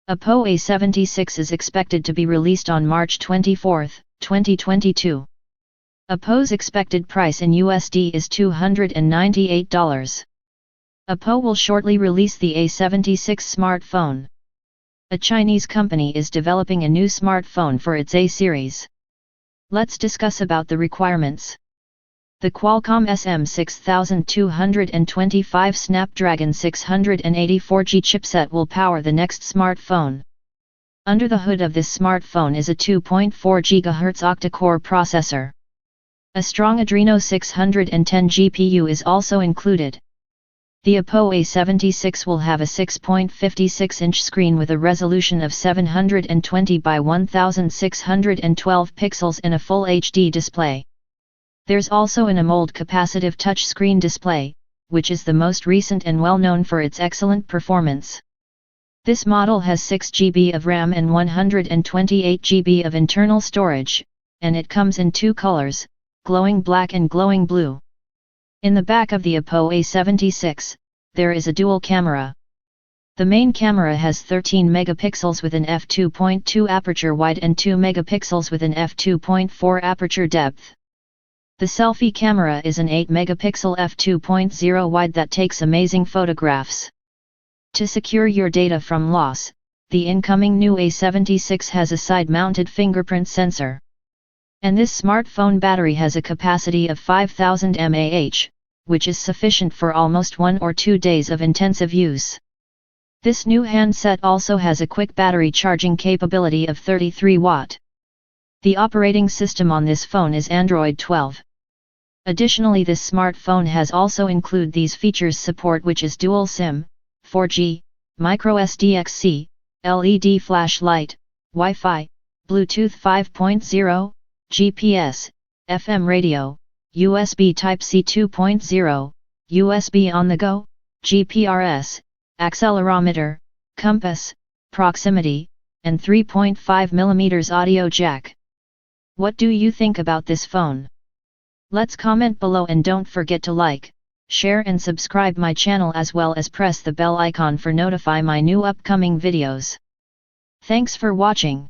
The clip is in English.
Oppo A76 is expected to be released on March 24, 2022. Oppo's expected price in USD is $298. Oppo will shortly release the A76 smartphone. A Chinese company is developing a new smartphone for its A series. Let's discuss about the requirements. The Qualcomm SM6225 Snapdragon 684G chipset will power the next smartphone. Under the hood of this smartphone is a 2.4 GHz octa-core processor. A strong Adreno 610 GPU is also included. The Oppo A76 will have a 6.56-inch screen with a resolution of 720 by 1612 pixels and a full HD display. There's also an AMOLED capacitive touchscreen display, which is the most recent and well known for its excellent performance. This model has 6 GB of RAM and 128 GB of internal storage, and it comes in two colors, glowing black and glowing blue. In the back of the Oppo A76, there is a dual camera. The main camera has 13 megapixels with an f2.2 aperture wide and 2 megapixels with an f2.4 aperture depth. The selfie camera is an 8 megapixel f2.0 wide that takes amazing photographs. To secure your data from loss, the incoming new A76 has a side-mounted fingerprint sensor. And this smartphone battery has a capacity of 5000 mAh, which is sufficient for almost 1 or 2 days of intensive use. This new handset also has a quick battery charging capability of 33 watt. The operating system on this phone is Android 12. Additionally, this smartphone has also include these features support, which is dual SIM, 4G, microSD-XC, LED flashlight, Wi-Fi, Bluetooth 5.0, GPS, FM radio, USB Type-C 2.0, USB on the go, GPRS, accelerometer, compass, proximity, and 3.5mm audio jack. What do you think about this phone? Let's comment below and don't forget to like, share and subscribe my channel as well as press the bell icon for notify my new upcoming videos. Thanks for watching.